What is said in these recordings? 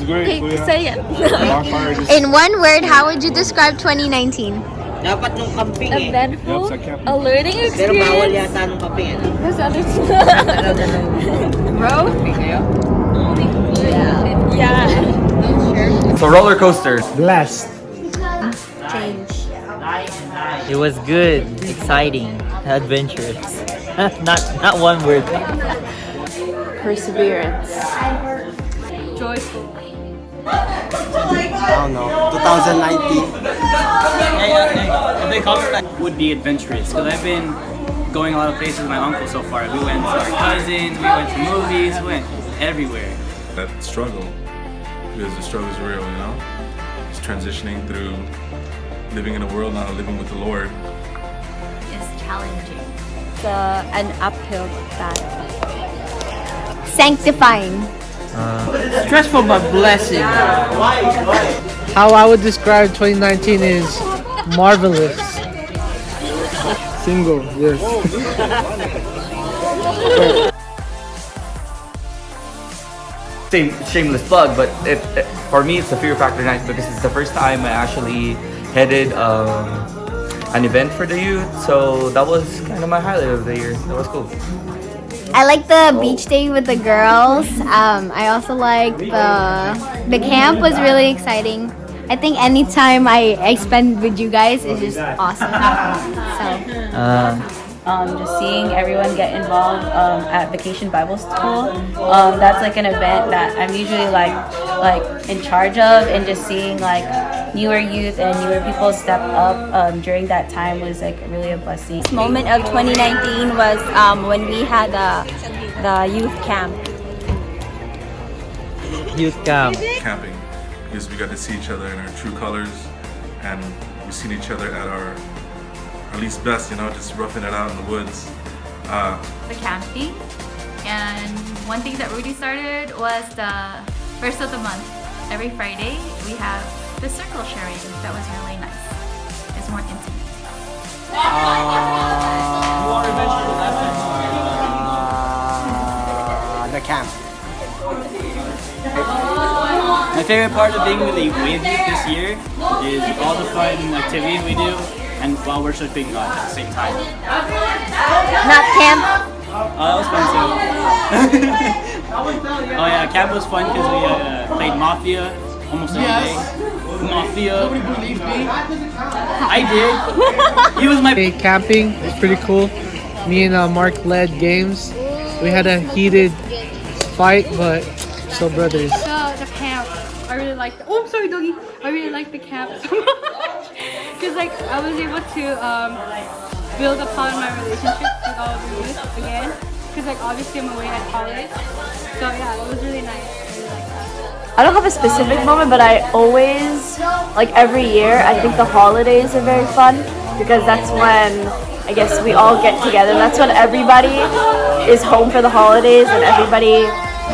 great. Say it. Bonfire just In one word, how would you describe 2019? Dapat nung camping eh. Eventful, Yep, sa camp. a learning Pero bawal experience. yata nung camping eh. There's other Bro? Yeah. So roller coasters. blessed. Change. It was good, exciting, adventurous. not one word. Perseverance. Joyful. I don't know. 2019. Would be adventurous because I've been going a lot of places with my uncle so far. We went to our cousins, we went to movies, we went everywhere. That struggle, because the struggle is real, you know? It's transitioning through living in a world, not living with the Lord. It's challenging. It's an uphill battle. Sanctifying. Stressful but blessing. How I would describe 2019 is marvelous. Single, yes. Shameless plug, but for me it's a fear factor night because it's the first time I actually headed an event for the youth. So that was kind of my highlight of the year. That was cool. I like the beach day with the girls. I also like the camp was really exciting. I think anytime I spend with you guys is just awesome. So. Just seeing everyone get involved at Vacation Bible School. That's like an event that I'm usually like in charge of, and just seeing like newer youth and newer people step up during that time was like really a blessing. This moment of 2019 was when we had the youth camp. Youth camp. Camping, because we got to see each other in our true colors, and we've seen each other at our least best, you know, just roughing it out in the woods. The camping, and one thing that Rudy started was the first of the month. Every Friday we have the circle sharing. That was really nice. It's more intimate. The camp. My favorite part of being with youth this year is all the fun activities we do and while worshiping God at the same time. Not camp. That was fun too. Oh yeah, camp was fun because we played Mafia almost every day. Mafia. I did. He was my. Hey, camping was pretty cool. Me and Mark led games. We had a heated fight, but still brothers. The camp. I really liked. Oh, I'm sorry, doggy. I really liked the camp so much because like I was able to build upon my relationships with all of the youth again. Because like obviously I'm away at college, so yeah, it was really nice. I really liked that. I don't have a specific moment, but I always, like every year, I think the holidays are very fun because that's when I guess we all get together. That's when everybody is home for the holidays and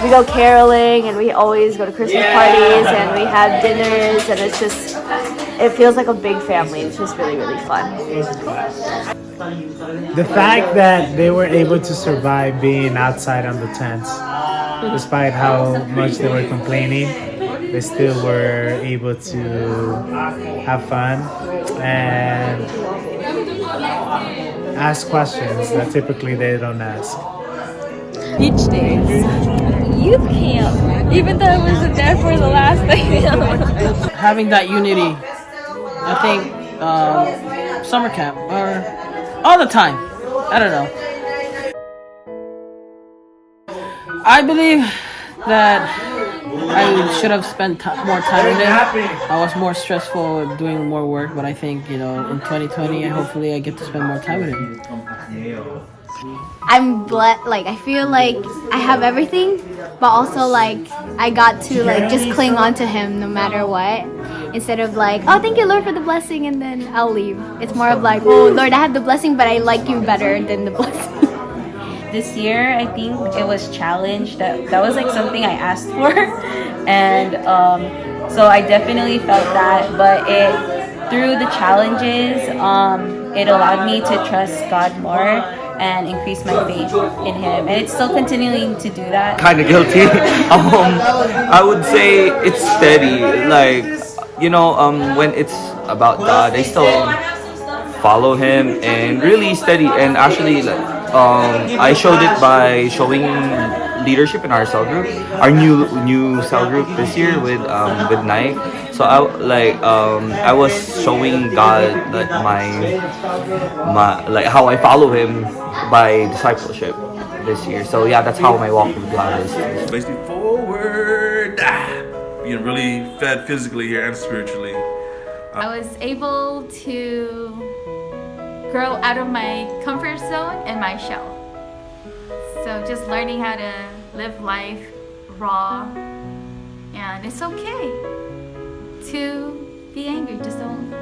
we go caroling and we always go to Christmas parties and we have dinners and it feels like a big family. It's just really, really fun. The fact that they were able to survive being outside on the tents, despite how much they were complaining, they still were able to have fun and ask questions that typically they don't ask. Beach days, youth camp. Even though I wasn't there for the last thing. Having that unity, I think summer camp or all the time. I don't know. I believe that I should have spent more time with it. I was more stressful doing more work, but I think, in 2020, hopefully I get to spend more time with him. I'm blessed. Like I feel like I have everything, but also like I got to like just cling on to him no matter what. Instead of like, oh, thank you, Lord, for the blessing, and then I'll leave. It's more of like, oh, Lord, I have the blessing, but I like you better than the blessing. This year, I think it was challenged. That was like something I asked for, and so I definitely felt that. But through the challenges, it allowed me to trust God more and increase my faith in Him. And it's still continuing to do that. Kind of guilty. I would say it's steady. Like, when it's about God, I still follow Him and really steady. And actually, I showed it by showing leadership in our cell group, our new cell group this year with Nike. So I was showing God like my like how I follow Him by discipleship this year. So yeah, that's how my walk with God is. Basically forward, being really fed physically here and spiritually. I was able to grow out of my comfort zone and my shell. So just learning how to live life raw, and it's okay to be angry, just don't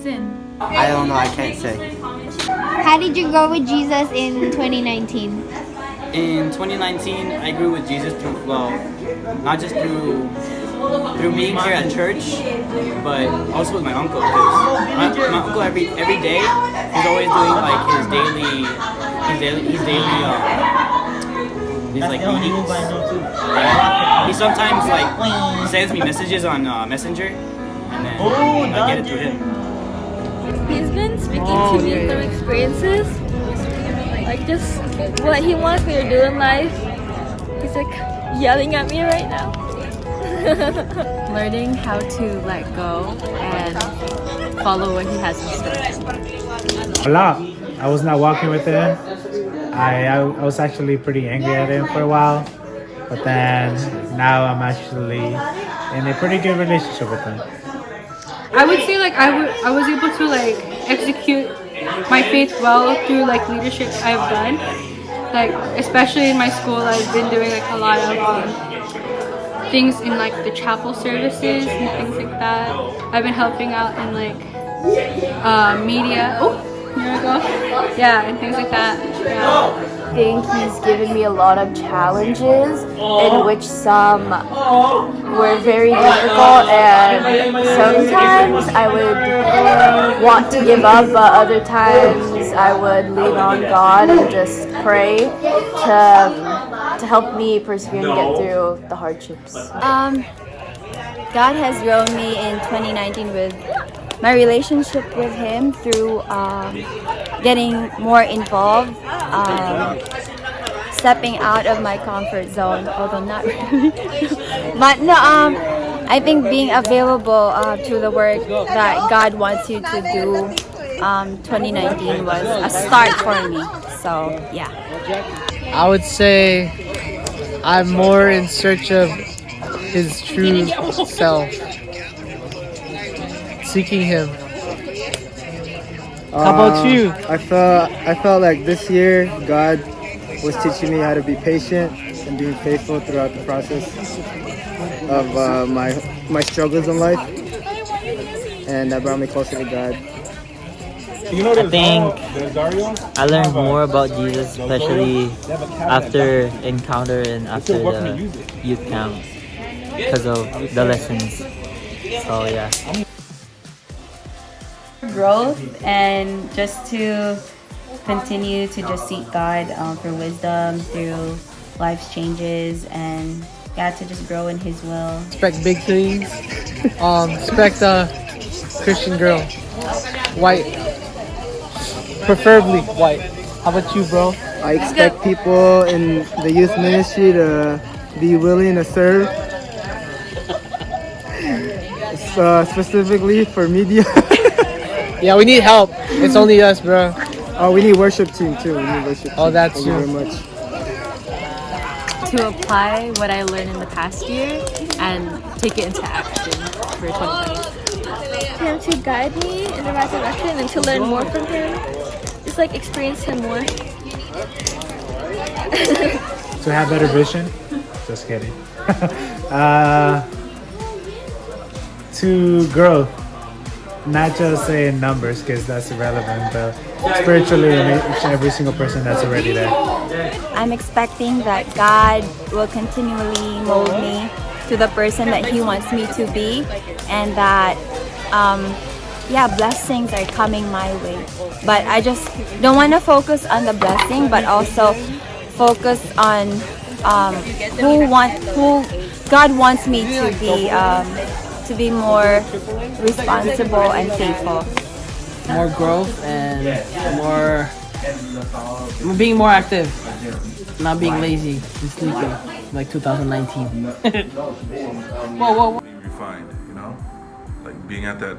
sin. I don't know, I can't say. How did you grow with Jesus in 2019? In 2019, I grew with Jesus through, not just through being here at church, but also with my uncle. Because my uncle every day, he's always doing like his daily meetings. He sometimes like sends me messages on Messenger, and then I get it through him. He's been speaking to me through experiences, like just what he wants me to do in life. He's like yelling at me right now. Learning how to let go and follow what he has in store. A lot. I was not walking with him. I was actually pretty angry at him for a while, but then now I'm actually in a pretty good relationship with him. I would say like I was able to like execute my faith well through like leadership I've done. Like especially in my school, I've been doing like a lot of things in like the chapel services and things like that. I've been helping out in like media. Oh, here we go. Yeah, and things like that. Yeah. I think he's given me a lot of challenges, in which some were very difficult, and sometimes I would want to give up, but other times I would lean on God and just pray to help me persevere and get through the hardships. God has grown me in 2019 with my relationship with Him through getting more involved, stepping out of my comfort zone, although not really. But no, I think being available to the work that God wants you to do, 2019 was a start for me. So yeah. I would say I'm more in search of His true self, seeking Him. How about you? I felt like this year God was teaching me how to be patient and being faithful throughout the process of my struggles in life, and that brought me closer to God. I think I learned more about Jesus, especially after encounter and after the youth camp, because of the lessons. So yeah. Growth and just to continue to just seek God for wisdom through life's changes, and to just grow in His will. Expect big things. Expect a Christian girl, white, preferably white. How about you, bro? I expect people in the youth ministry to be willing to serve, specifically for media. Yeah, we need help. It's only us, bro. Oh, we need worship team too. We need worship team. Oh, that's Thank you true. very much. To apply what I learned in the past year and take it into action for 2020. Him to guide me in the right direction and to learn more from him. Just like experience him more. To have better vision. Just kidding. To grow. Not just in numbers, because that's irrelevant, but spiritually in each and every single person that's already there. I'm expecting that God will continually mold me to the person that He wants me to be, and that yeah, blessings are coming my way. But I just don't want to focus on the blessing, but also focus on who God wants me to be more responsible and faithful. More growth and being more active, not being lazy and sleeping like 2019. Whoa. Being refined, you know, like being at that,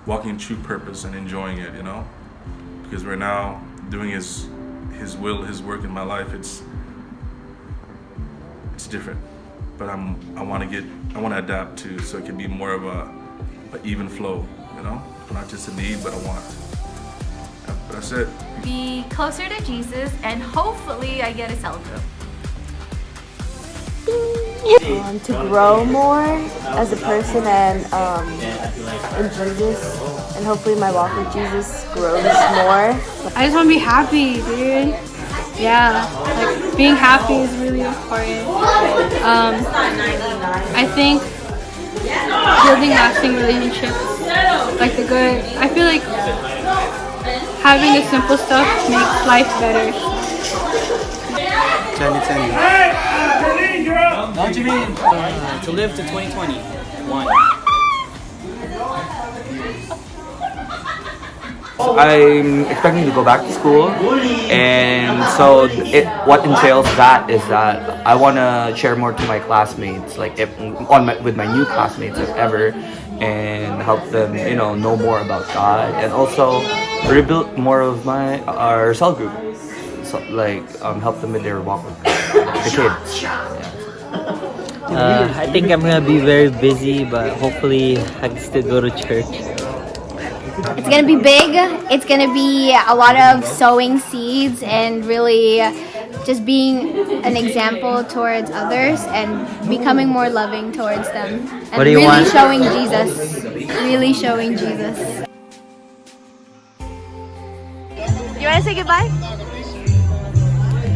walking in true purpose and enjoying it, you know, because we're now doing His will, His work in my life. It's different, but I want to adapt to, so it can be more of a even flow, you know, not just a need, but a want. That's it. Be closer to Jesus, and hopefully I get a cell group. To grow more as a person and in Jesus, and hopefully my walk with Jesus grows more. I just want to be happy, dude. Yeah, like being happy is really important. I think building lasting relationships, like I feel like having the simple stuff makes life better. 2020. What do you mean? To live to 2021. I'm expecting to go back to school, and so what entails that is that I want to share more to my classmates, like with my new classmates if ever, and help them, you know more about God, and also rebuild more of our cell group, so like help them with their walk with the kids. I think I'm gonna be very busy, but hopefully I can still go to church. It's gonna be big. It's gonna be a lot of sowing seeds and really just being an example towards others and becoming more loving towards them. And What do you really want? showing Jesus. Really showing Jesus. You want to say goodbye?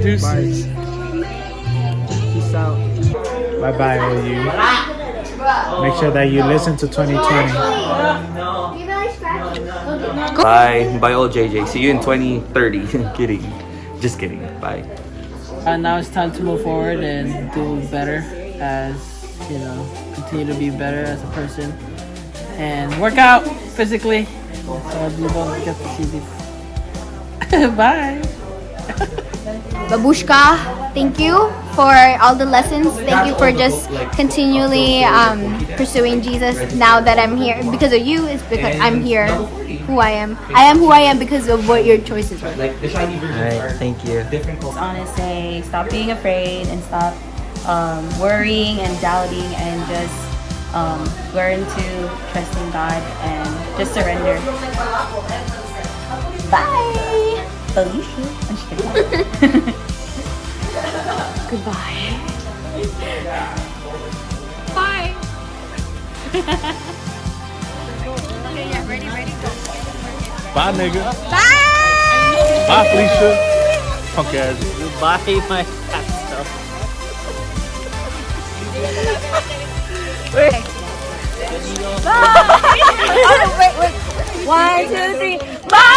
Deuces. Peace out. Bye-bye, OU. Make sure that you listen to 2020. Bye, old JJ. See you in 2030. Kidding. Just kidding. Bye. Now it's time to move forward and do better, as continue to be better as a person and work out physically. So you don't get to see this. Bye. Babushka, thank you for all the lessons. Thank you for just continually pursuing Jesus. Now that I'm here because of you, it's because I'm here who I am. I am who I am because of what your choices were. Alright, thank you. I want to say stop being afraid and stop worrying and doubting, and just learn to trust in God and just surrender. Bye. Alicia. I'm just kidding. Goodbye. Bye. Okay, yeah, ready, go. Bye, nigga. Bye! Bye, Felicia. Punk ass. Goodbye, my fat stuff. Wait. Bye! Oh, wait. 1, 2, 3. Bye!